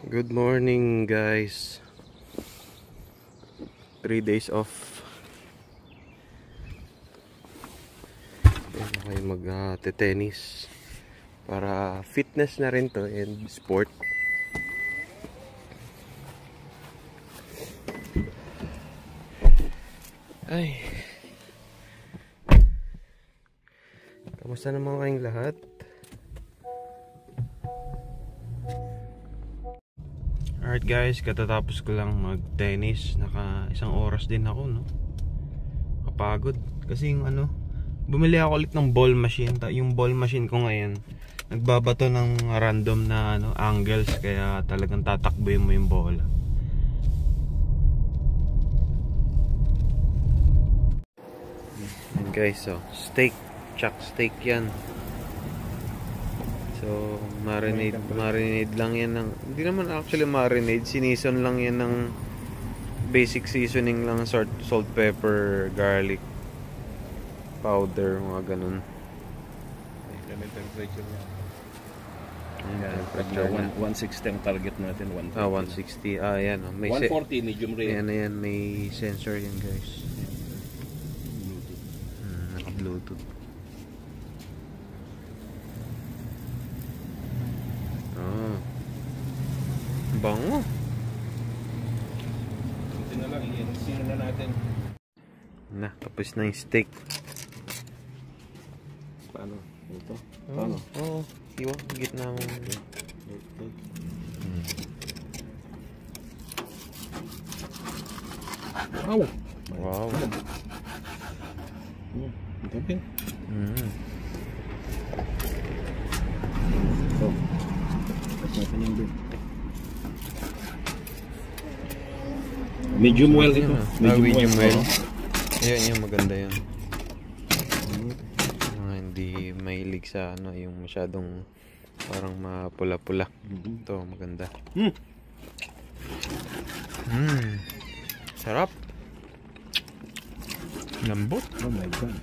Good morning, guys. 3 days off. Yan kayo mag-tennis para fitness na rin to and sport. Ay, kamusta naman kayong lahat? Alright guys, katatapos ko lang mag-tennis. Naka 1 oras din ako, no? Kapagod. Kasi yung bumili ako ulit ng ball machine. Yung ball machine ko ngayon, nagbabato ng random na angles. Kaya talagang tatakbuhin mo yung bola. And guys, so steak, chuck steak yan. So, marinade lang yan ng, hindi naman actually marinade, sinison lang yan ng basic seasoning lang, salt, pepper, garlic powder, mga ganun. Yan yung temperature niya. Temperature na. 160 ang target natin. 160. Yan. May 140 medium rare. Yan, may sensor yan guys. Naka-Bluetooth. Bango. Ito na lang, i-seal na natin. Tapos na yung steak. Paano? Ito? Paano? Oo. Iwa, gitna mo. Wow! Wow. Ito din. Ito. Kasi natin yung din. Medium well ito. Medium well. Ayan, yung maganda yun. Hindi mahilig sa yung masyadong parang mapula-pula. Ito, maganda. Sarap. Lambot. Oh my god.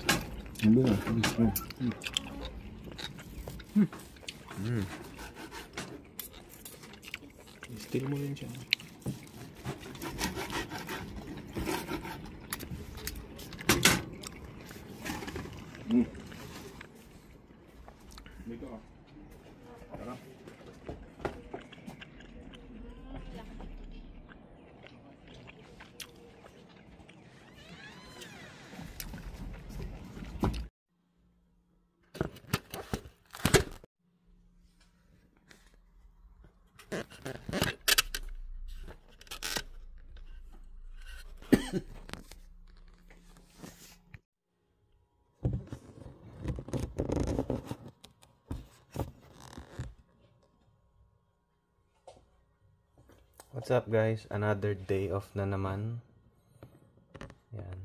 Still mo rin siya. Dito. Tara. What's up guys? Another day off na naman. Yan.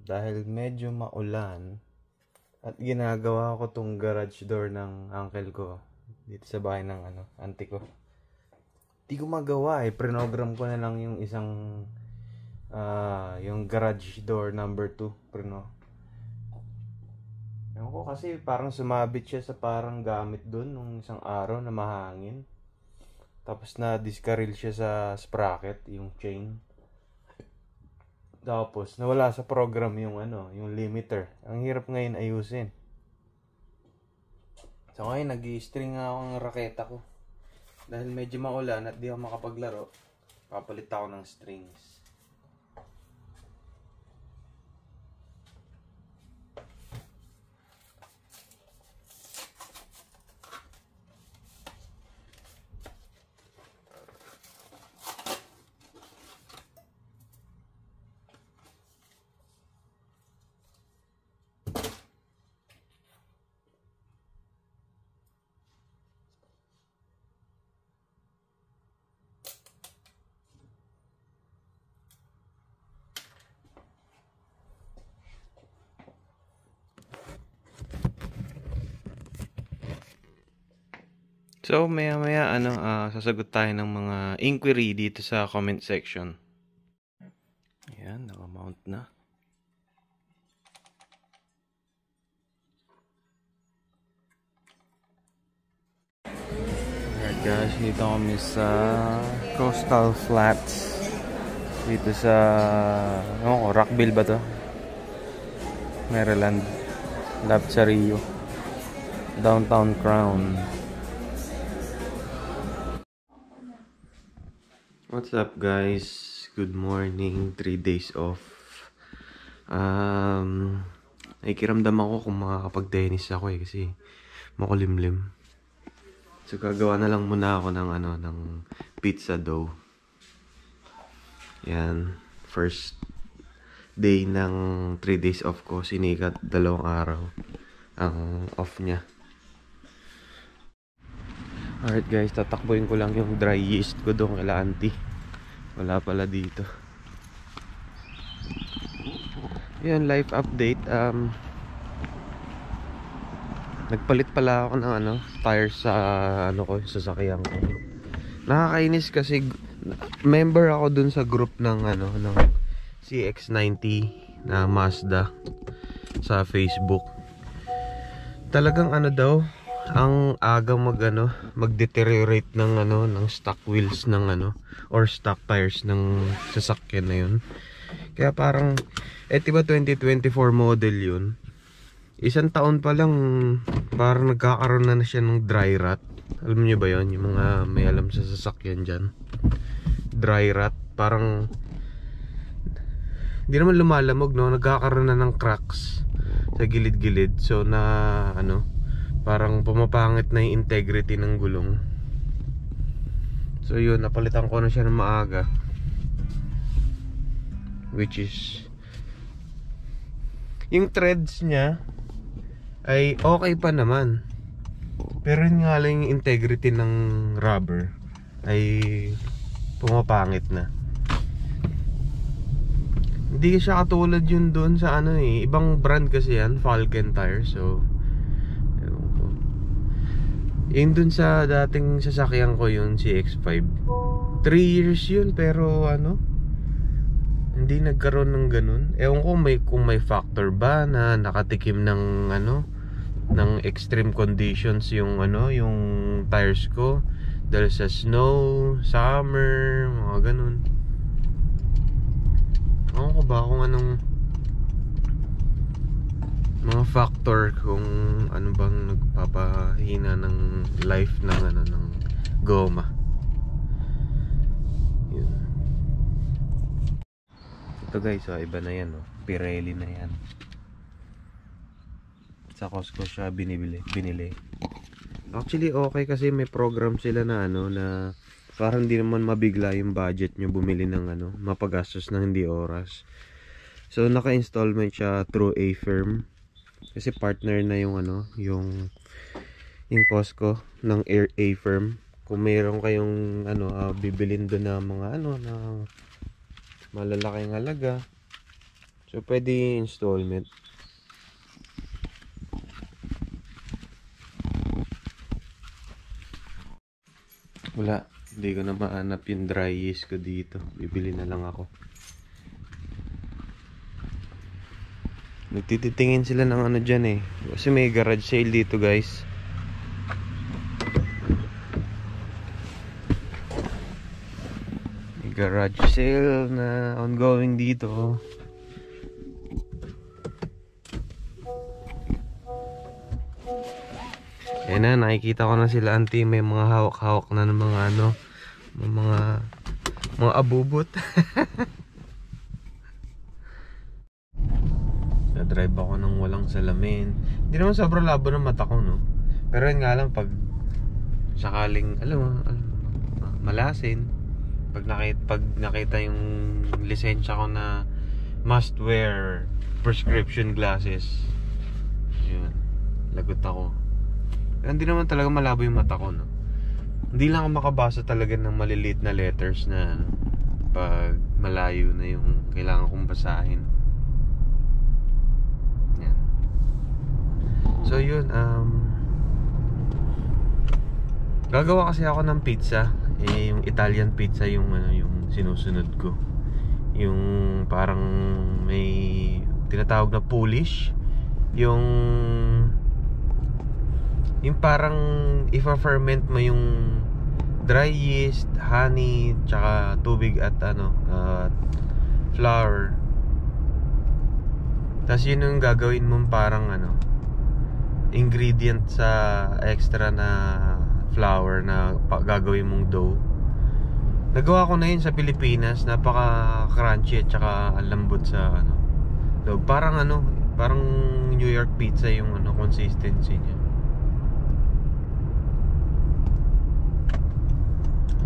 Dahil medyo maulan at ginagawa ko tong garage door ng uncle ko dito sa bahay ng auntie ko. Di ko magawa Prinogram ko na lang yung isang yung garage door number 2 Ewan ko kasi parang sumabit siya sa parang gamit doon nung isang araw na mahangin. Tapos na discarrel siya sa sprocket, yung chain. Tapos nawala sa program yung yung limiter. Ang hirap ngayon ayusin. So ngayon nag-i-string ako ng raketa ko. Dahil medyo maulan at di ako makapaglaro, papalit ako ng strings. So, maya-maya, sasagot tayo ng mga inquiry dito sa comment section. Ayan, naka-mount na. Guys, dito kami sa Coastal Flats. Dito sa Rockville ba to? Maryland. Lab sa Rio. Downtown Crown. What's up guys? Good morning. 3 days off. Nakikiramdam ako kung makakapag-tennis ako kasi makulimlim. So gagawa na lang muna ako ng pizza dough. Yan, first day ng 3 days off ko. Sinikat 2 araw ang off niya. Alright guys, tatakbuhin ko lang yung dry yeast ko doon kila auntie. Wala pala dito. Yan, life update. Nagpalit pala ako ng tires sa sasakyan ko. Nakakainis kasi member ako dun sa group ng CX-90 na Mazda sa Facebook. Talagang daw ang aga mag-deteriorate ng stock wheels or stock tires ng sasakyan na yun. Kaya parang diba 2024 model yun. 1 taon pa lang parang nagkakaroon na siya ng dry rot. Alam niyo ba yun? Yung mga may alam sa sasakyan dyan. Dry rot. Parang hindi naman lumalamog, no? Nagkakaroon na ng cracks sa gilid-gilid. So na parang pumapangit na yung integrity ng gulong. So yun, napalitan ko na siya ng maaga. Which is yung threads niya ay okay pa naman. Pero yun nga lang yung integrity ng rubber ay pumapangit na. Hindi siya katulad yun doon sa ibang brand kasi yan, Falcon Tire. So yun dun sa dating sasakyan ko yun, CX-5. 3 years yun pero hindi nagkaroon ng ganun. Ewan ko kung may factor ba na nakatikim ng ng extreme conditions yung yung tires ko dahil sa snow, summer, mga ganun. Ewan ko ba kung anong mga factor, kung ano bang nagpapahina ng life ng ng goma. Yun. Ito guys, iba na yan, Pirelli na yan. Sa Costco siya binili. Actually okay kasi may program sila na na parang hindi naman mabigla yung budget nyo bumili ng mapagastos ng hindi oras. So naka-installment siya through A-Firm. Kasi partner na yung yung Costco ng A-Firm. Kung mayroon kayong bibilin doon na mga na malalaking halaga, so pwede installment. Wala, hindi ko na mahanap yung dry yeast ko dito. Bibili na lang ako. Nagtititingin sila ng dyan kasi may garage sale dito guys. May garage sale na ongoing dito. Ayan na, nakikita ko na sila auntie, may mga hawak-hawak na ng mga mga abubot. Drive ako ng walang salamin. Hindi naman sobrang labo ng mata ko, no? Pero yun nga lang, pag sakaling malasin, pag nakita yung lisensya ko na must wear prescription glasses, yun, lagot ako. Hindi naman talaga malabo yung mata ko, no? Hindi lang ako makabasa talaga ng maliliit na letters na pag malayo na yung kailangan kong basahin. Yan. So yun, gagawa kasi ako ng pizza. Yung Italian pizza yung yung sinusunod ko. Yung parang may tinatawag na Polish. Yung parang i-ferment mo yung dry yeast, honey, tsaka tubig at flour. Tapos yun yung gagawin mong parang ingredient sa extra na flour na gagawin mong dough. Nagawa ko na yun sa Pilipinas. Napaka crunchy at tsaka lambot sa dough. Parang parang New York pizza yung consistency niya.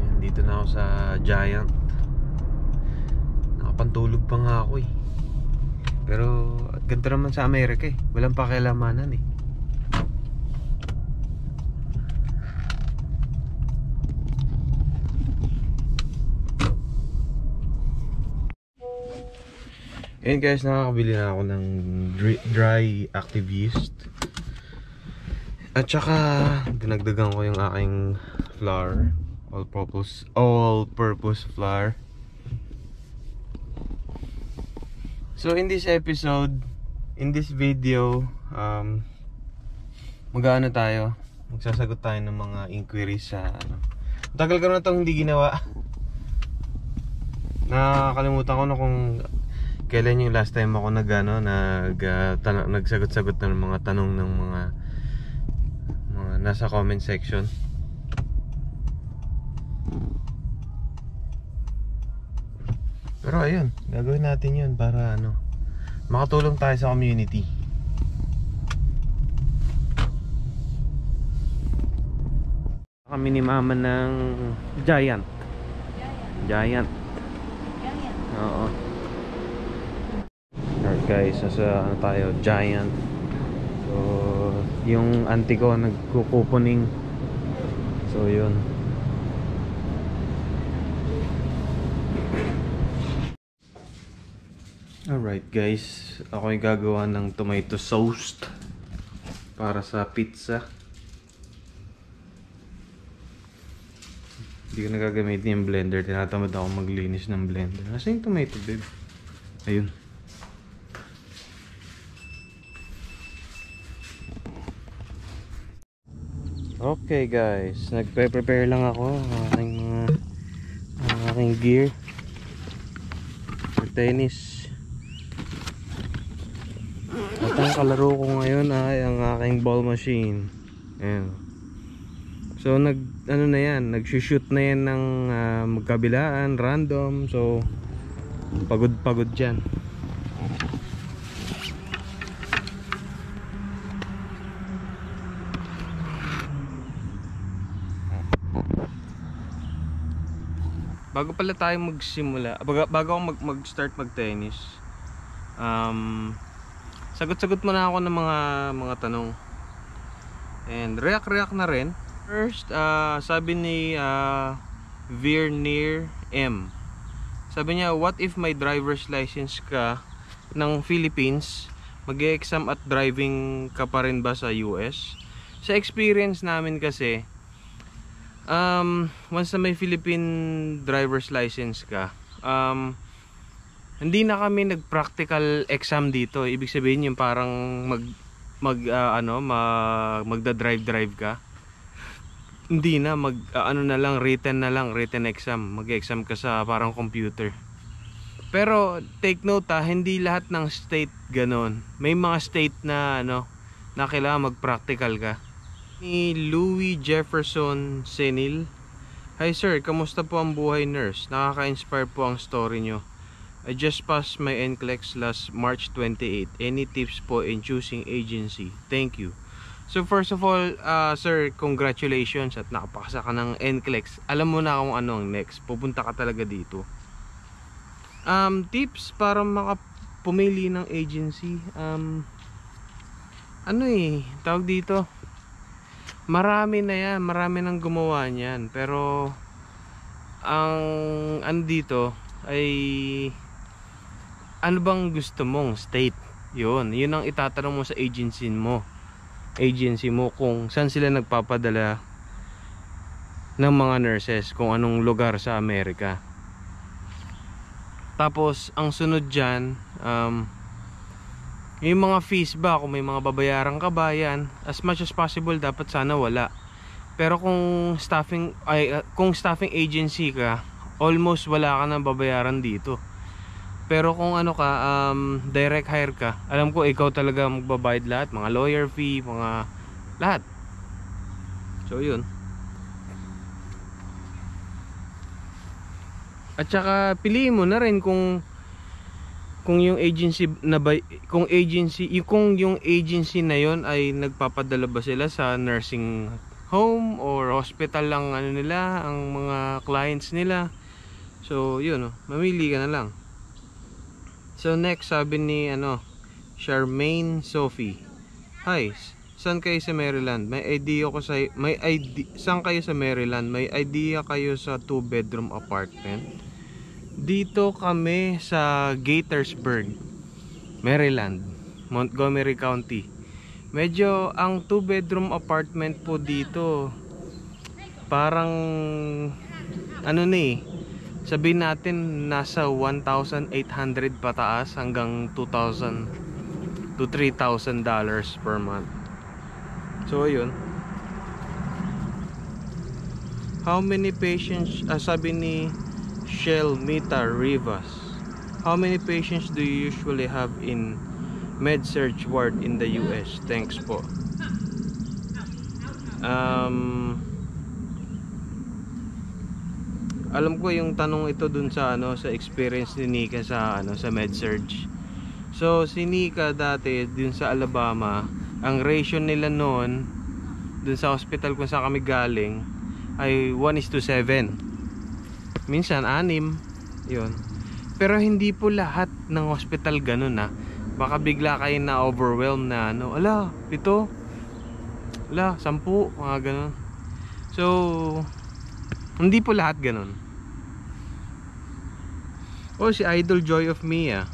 Ayan, dito na ako sa Giant. Nakapantulog pa nga ako eh. Pero ganito naman sa Amerika eh. Walang pakialamanan eh. Ayan guys, nakakabili na ako ng dry active yeast. At saka dinagdagan ko yung aking flour, all-purpose flour. So in this video, magsasagot tayo ng mga inquiries sa Tagal ko na itong hindi ginawa. Nakakalimutan ko na kung kailan yung last time ako nagsagot-sagot ng mga tanong ng mga nasa comment section. Pero ayun, gagawin natin yun para makatulong tayo sa community. Kami ni mama ng Giant. Oo. Alright guys, nasa tayo, Giant. So, yung auntie ko nagkukuponing. So, yun. Alright guys, ako yung gagawa ng tomato sauce para sa pizza. Hindi ko nagagamitin yung blender. Tinatamad ako maglinis ng blender. Nasaan yung tomato, babe? Ayun. Okay guys, nagpe-prepare lang ako ng aking gear for tennis. At ang kalaro ko ngayon ay ang aking ball machine. Ayan. So nag-shoot na yan ng magkabilaan, random. So pagod dyan. Bago pala tayo magsimula, bago ako mag-start mag-tennis, sagot-sagot muna ako ng mga tanong. And react na rin. First, sabi ni Vernier M. Sabi niya, what if may driver's license ka ng Philippines, mag-e-exam at driving ka pa rin ba sa US? Sa experience namin kasi, once na may Philippine driver's license ka, hindi na kami nag-practical exam dito. Ibig sabihin yung parang magda-drive ka. Hindi na written exam. Mag-exam ka sa parang computer. Pero take note hindi lahat ng state ganon. May mga state na na kailangan mag-practical ka. Ni Louis Jefferson Senil. Hi sir, kamusta po ang buhay nurse? Nakaka-inspire po ang story nyo. I just passed my NCLEX last March 28. Any tips po in choosing agency? Thank you. So first of all, sir, congratulations at nakapasa ka ng NCLEX. Alam mo na kung ano ang next. Pupunta ka talaga dito. Tips para makapumili ng agency. Tawag dito. Marami na yan, marami nang gumawa niyan. Pero ang dito ay ano bang gusto mong state? Yun ang itatanong mo sa agency mo kung saan sila nagpapadala ng mga nurses, kung anong lugar sa Amerika. Tapos ang sunod dyan, yung mga fees ba, kung may mga babayaran ka ba yan, as much as possible dapat sana wala. Pero kung staffing agency ka, almost wala ka nang babayaran dito. Pero kung ano ka, direct hire ka, alam ko ikaw talaga magbabayad lahat, mga lawyer fee, mga lahat. So yun. At saka piliin mo na rin kung yung agency na ba, kung yung agency na yon ay nagpapadala ba sila sa nursing home or hospital lang ano nila, ang mga clients nila. So yun, mamili ka na lang. So next, sabi ni Charmaine Sophie, hi, saan kayo sa Maryland? Saan kayo sa Maryland? May idea kayo sa 2-bedroom apartment? Dito kami sa Gaithersburg, Maryland, Montgomery County. Medyo ang 2-bedroom apartment po dito parang sabihin natin nasa 1,800 pataas hanggang 2,000 to $3,000 per month. So ayun. How many patients, sabi ni Shelmita Rivas, how many patients do you usually have in med-surg ward in the US? Thanks po. Alam ko yung tanong ito dun sa sa experience ni Nika sa sa med-surg. So si Nika dati dun sa Alabama, ang ratio nila noon dun sa hospital kung saan kami galing ay 1:7. Minsan 6, yun. Pero hindi po lahat ng hospital ganun baka bigla kayo na overwhelm na 7, 10, mga ganun. So hindi po lahat ganun. Si Idol Joy of Mia,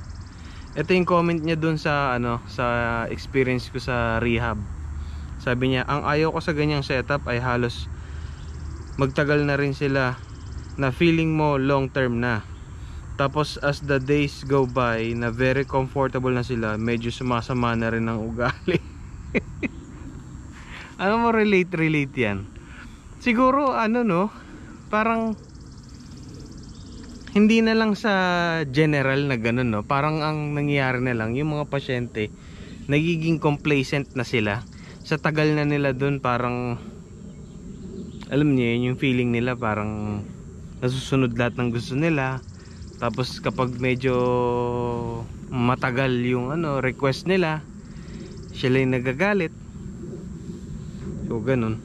ito yung comment niya dun sa sa experience ko sa rehab. Sabi niya, ang ayaw ko sa ganyang setup ay halos magtagal na rin sila na feeling mo long term na. Tapos as the days go by na very comfortable na sila, medyo sumasama na rin ang ugali. Ano mo, relate yan? Siguro parang hindi na lang sa general na ganun parang ang nangyayari na lang yung mga pasyente nagiging complacent na sila sa tagal na nila dun. Parang alam niyo yung feeling nila, parang nasusunod lahat ng gusto nila. Tapos kapag medyo matagal yung request nila, sila yung nagagalit. So ganun.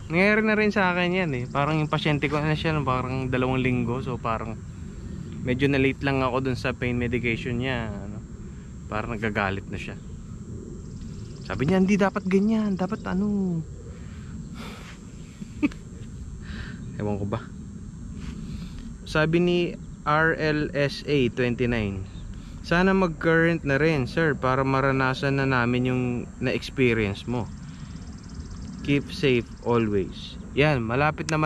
Nangyari na rin sa akin yan Parang yung pasyente ko siya parang 2 linggo. So parang medyo na late lang ako dun sa pain medication niya. Parang nagagalit na siya. Sabi niya, hindi dapat ganyan, dapat ewan ko ba. Sabi ni RLSA 29, sana mag-current na rin sir para maranasan na namin yung na-experience mo. Keep safe always. Yan, malapit na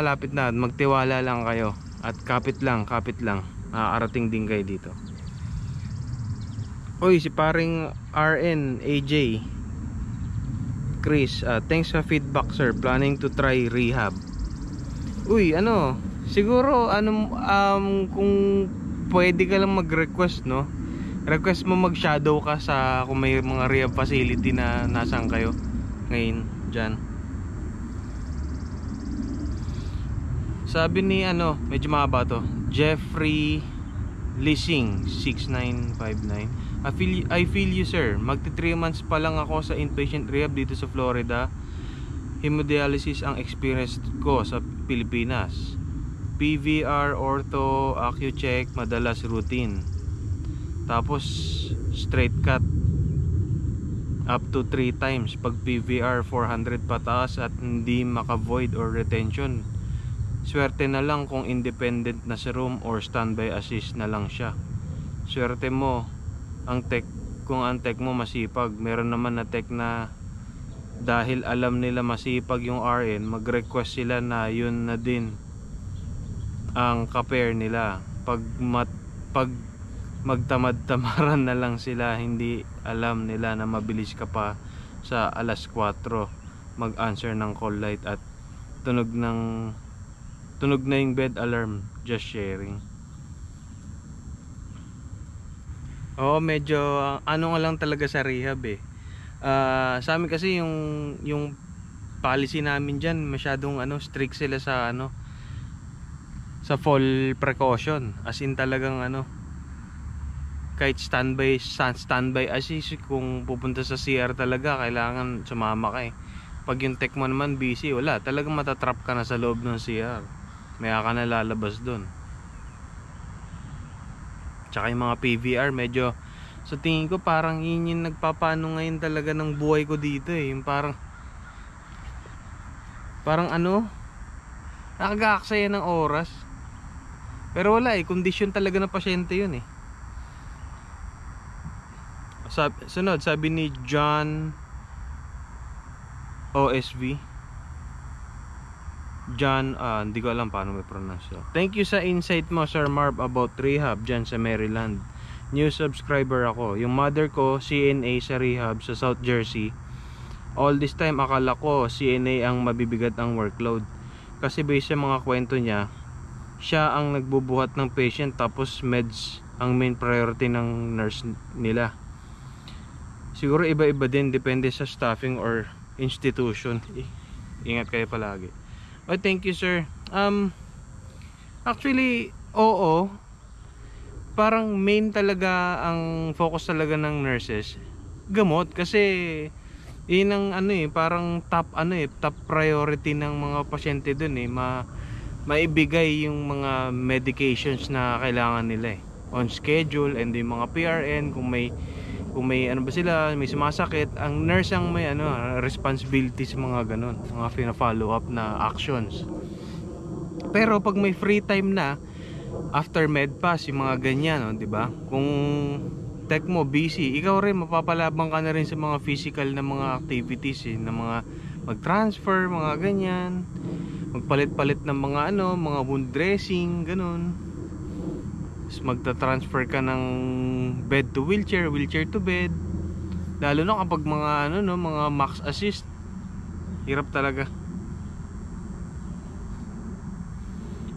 magtiwala lang kayo. At kapit lang makakarating din kayo dito. Si paring RN AJ Chris, thanks sa feedback sir, planning to try rehab. Siguro kung pwede ka lang mag-request request mo mag-shadow ka sa kung may mga rehab facility na nasaan kayo ngayon dyan. Sabi ni medyo mahaba to, Jeffrey Lising 6959, I feel you sir, magti 3 months pa lang ako sa inpatient rehab dito sa Florida. Hemodialysis ang experience ko sa Pilipinas. PVR, ortho, AcuCheck, madalas routine. Tapos straight cut up to 3 times. Pag PVR 400 pataas at hindi maka-void or retention, swerte na lang kung independent na sa room or standby assist na lang siya. Swerte mo kung ang tech mo masipag. Meron naman na tech na dahil alam nila masipag yung RN, mag-request sila na yun na din ang ka-pair nila. Pag magtamad-tamaran na lang sila, hindi alam nila na mabilis ka pa sa 4:00 mag-answer ng call light at tunog na yung bed alarm. Just sharing. Oo, medyo ano nga lang talaga sa rehab eh. Sa amin kasi yung policy namin diyan, masyadong strict sila sa sa fall precaution. As in talagang kahit standby assist, kung pupunta sa CR talaga kailangan sumama ka eh. Pag yung tech mo naman busy, wala, talagang matatrap ka na sa loob ng CR. Maya ka na lalabas dun. Tsaka yung mga PVR, medyo sa tingin ko parang yun yung nagpapano ngayon talaga ng buhay ko dito eh. Yung parang nakakaaksaya ng oras. Pero wala eh, kondisyon talaga ng pasyente yun eh. Sunod, sabi ni John OSV. John, hindi ko alam paano may pronounce. Thank you sa insight mo, Sir Marv, about rehab dyan sa Maryland. New subscriber ako. Yung mother ko, CNA sa rehab sa South Jersey. All this time akala ko CNA ang mabibigat ang workload. Kasi based sa mga kwento niya, siya ang nagbubuhat ng patient, tapos meds ang main priority ng nurse nila. Siguro iba-iba din, depende sa staffing or institution. Ingat kayo palagi. Oh, thank you sir. Actually, oo. Parang main talaga ang focus talaga ng nurses, gamot, kasi yun ang parang top top priority ng mga pasyente dun eh. Maibigay yung mga medications na kailangan nila eh, on schedule, and yung mga PRN kung may ba sila, may sumasakit, ang nurse ang may responsibility sa mga ganun, mga fina-follow up na actions. Pero pag may free time na after med pass, yung mga ganyan, di ba? Kung tech mo busy, ikaw rin mapapalabang ka na rin sa mga physical na mga activities eh, na mga mag-transfer, mga ganyan, magpalit-palit ng mga mga wound dressing, ganun. Magta-transfer ka ng bed to wheelchair, wheelchair to bed. Lalo na kapag mga mga max assist, hirap talaga.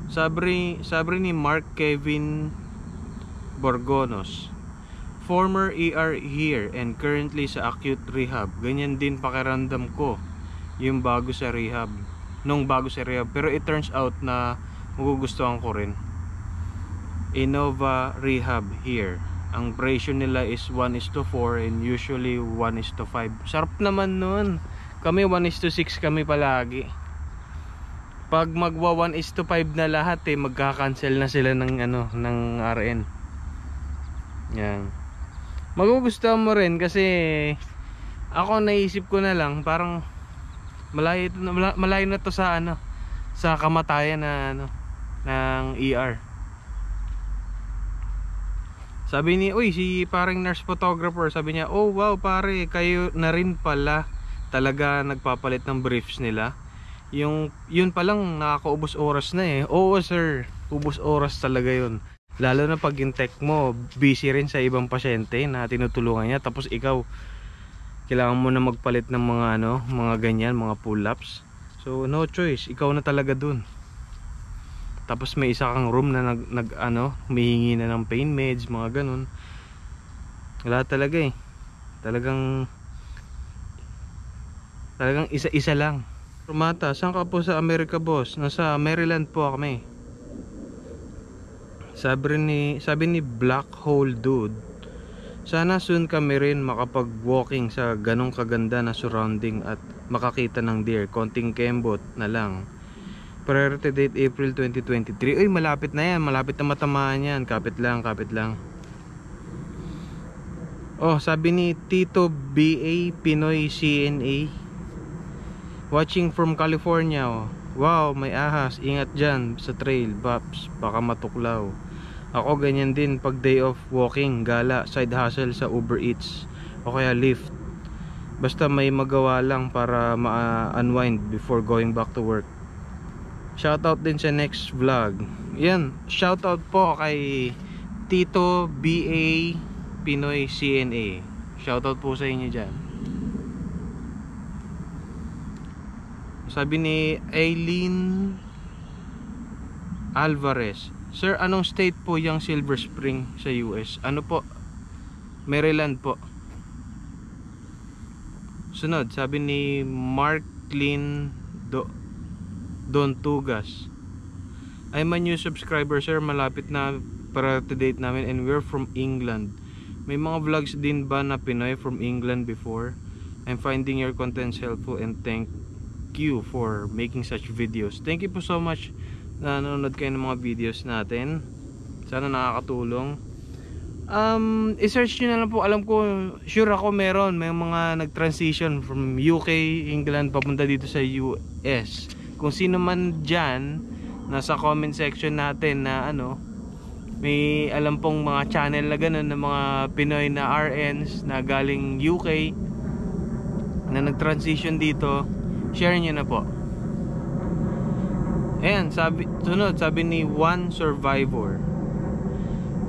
Sabi ni Mark Kevin Borgonos, former ER here and currently sa acute rehab. Ganyan din pakiramdam ko yung bago sa rehab, pero it turns out na magugustuhan ko rin. Innova Rehab here. Ang ratio nila is 1:4 and usually 1:5. Sarap naman nun. Kami 1:6 kami palagi. Pag magwa 1:5 na lahat eh, magka-cancel na sila ng ng RN. Yan. Magugustuhan mo rin kasi ako naisip ko na lang, parang malayo na to sa sa kamatayan na ng ER. Sabi ni, si parang nurse photographer, sabi niya, oh wow pare, kayo na rin pala talaga nagpapalit ng briefs nila. Yun pa lang nakakaubos oras na eh. Oo sir, ubos oras talaga yun. Lalo na pag yung tech mo busy rin sa ibang pasyente na tinutulungan niya, tapos ikaw kailangan mo na magpalit ng mga mga ganyan, mga pull-ups. So no choice, ikaw na talaga dun. Tapos may isa kang room na humihingi na ng pain meds, mga ganun. Wala talaga eh. Talagang isa-isa lang. Rumata, saan ka po sa Amerika boss? Nasa Maryland po kami. Sabi ni Black Hole Dude, sana soon kami rin makapag-walking sa ganong kaganda na surrounding at makakita ng deer. Konting kembot na lang. Priority date April 2023. Uy, malapit na yan. Malapit na matamaan yan. Kapit lang. Oh, sabi ni Tito BA Pinoy CNA, watching from California. Oh. Wow, may ahas. Ingat dyan sa trail, Baps. Baka matuklaw. Ako ganyan din pag day off, walking, gala, side hustle sa Uber Eats o kaya Lyft. Basta may magawa lang para ma-unwind before going back to work. Shoutout din sa next vlog. Yan, shoutout po kay Tito BA Pinoy CNA. Shoutout po sa inyo dyan. sabi ni Aileen Alvarez, Sir, anong state po yung Silver Spring sa US? Ano po? Maryland po. Sunod, sabi ni Marklin Dontugas, I'm a new subscriber, sir. Malapit na para to date namin and we're from England. May mga vlogs din ba na Pinoy from England before? I'm finding your contents helpful and thank you for making such videos. Thank you po so much na nanonood kayo ng mga videos natin. Sana nakakatulong. I-search nyo na lang po. Alam ko, sure ako may mga nag-transition from UK, England papunta dito sa US. Kung sino man dyan, nasa comment section natin na may alam pong mga channel na ganun ng mga Pinoy na RNs na galing UK na nag-transition dito, share nyo na po. Ayan, sabi ni One Survivor,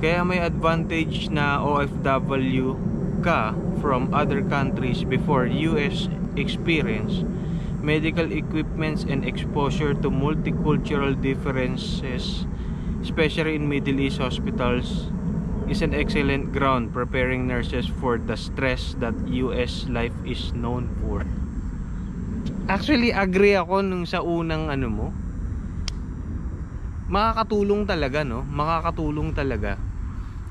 kaya may advantage na OFW ka from other countries before US experience, medical equipments and exposure to multicultural differences, especially in Middle East hospitals, is an excellent ground preparing nurses for the stress that US life is known for. Actually, agree ako nung sa unang mo. Makakatulong talaga, no? Makakatulong talaga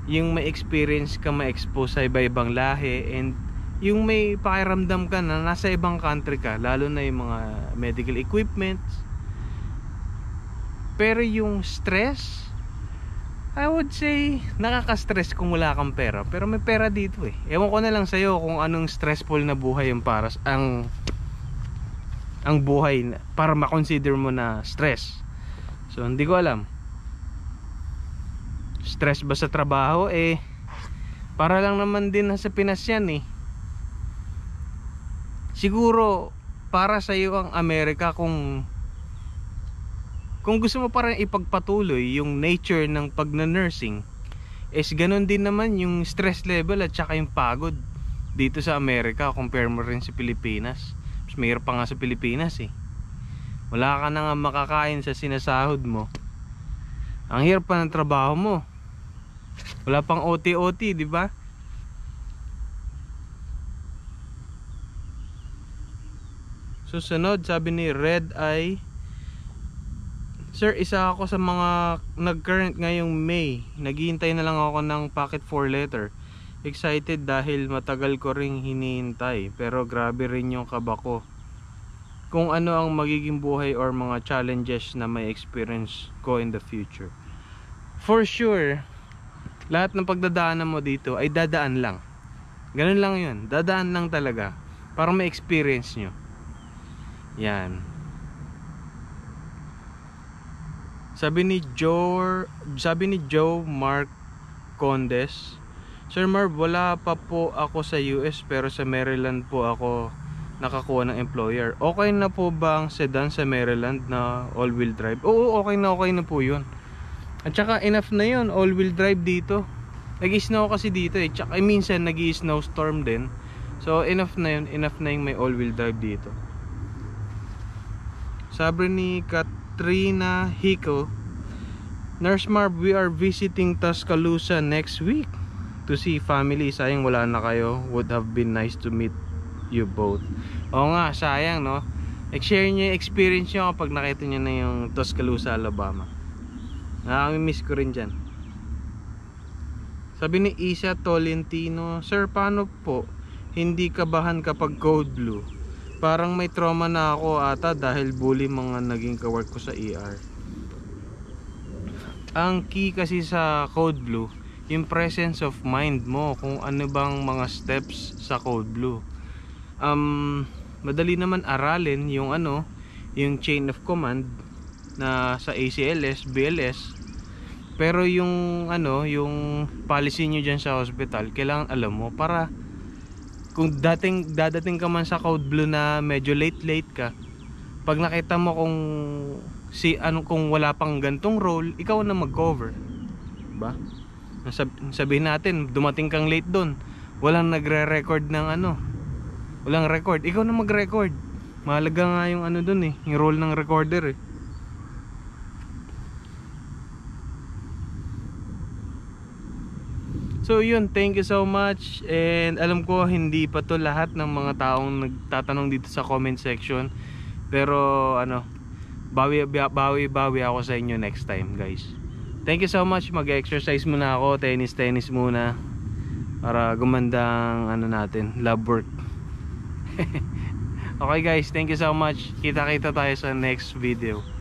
yung may experience ka, ma-expose sa iba-ibang lahi, and yung may pakiramdam ka na nasa ibang country ka, lalo na yung mga medical equipments. Pero yung stress, I would say nakaka-stress kung wala kang pera. Pero may pera dito eh. Ewan ko na lang sa'yo kung anong stressful na buhay yung para ang buhay para ma-consider mo na stress. So hindi ko alam. Stress ba sa trabaho? Para lang naman din sa Pinas yan eh. Siguro para sa iyo ang Amerika kung gusto mo parang ipagpatuloy yung nature ng pagna-nursing, is ganun din naman yung stress level at saka yung pagod dito sa Amerika. Compare mo rin sa Pilipinas. Mas mahirap pa nga sa Pilipinas eh. Wala ka na nga makakain sa sinasahod mo. Ang hirap pa ng trabaho mo. Wala pang OT-OT, di ba? Susunod, sabi ni Red Eye, Sir, isa ako sa mga nag-current ngayong May. Naghihintay na lang ako ng packet 4 letter. Excited dahil matagal ko ring hinihintay. Pero grabe rin yung kaba ko kung ano ang magiging buhay or mga challenges na may experience ko in the future. For sure, lahat ng pagdadaanan mo dito ay dadaan lang. Ganun lang yun, dadaan lang talaga para may experience nyo. Yan. Sabi ni Joe Mark Condes, Sir Marv, wala pa po ako sa US pero sa Maryland po ako nakakuha ng employer. Okay na po ba ang sedan sa Maryland na all-wheel drive? Oo, okay na po yun. At saka enough na yun, all-wheel drive dito. Nag-snow kasi dito eh. Tsaka minsan nag-snowstorm din. So enough na yun, enough na yung may all-wheel drive dito. Sabi ni Katrina Hickle, Nurse Marv, we are visiting Tuscaloosa next week to see family. Sayang wala na kayo. Would have been nice to meet you both. Oo nga, sayang no. Share nyo yung experience nyo kapag nakita nyo na yung Tuscaloosa, Alabama. Nakakamiss ko rin dyan. Sabi ni Isa Tolentino, Sir, paano po hindi kabahan kapag code blue? Parang may trauma na ako ata dahil bully mga naging kawork ko sa ER. Ang key kasi sa code blue, yung presence of mind mo, kung ano bang mga steps sa code blue. Madali naman aralin yung yung chain of command na sa ACLS, BLS. Pero yung yung policy nyo dyan sa hospital, kailangan alam mo para kung dadating ka man sa code blue na medyo late ka, pag nakita mo kung wala pang gantong role, ikaw na mag-cover, diba? Sabihin natin dumating kang late doon, walang nagre-record ng walang record, ikaw na mag-record. Mahalaga nga yung ano dun eh, yung roll ng recorder eh. So yun, thank you so much. And alam ko hindi pa to lahat ng mga taong nagtatanong dito sa comment section. Pero ano, bawi ako sa inyo next time guys. Thank you so much. Mag-exercise muna ako, tennis muna, para gumandang ano natin, lab work. Okay guys, thank you so much. Kita tayo sa next video.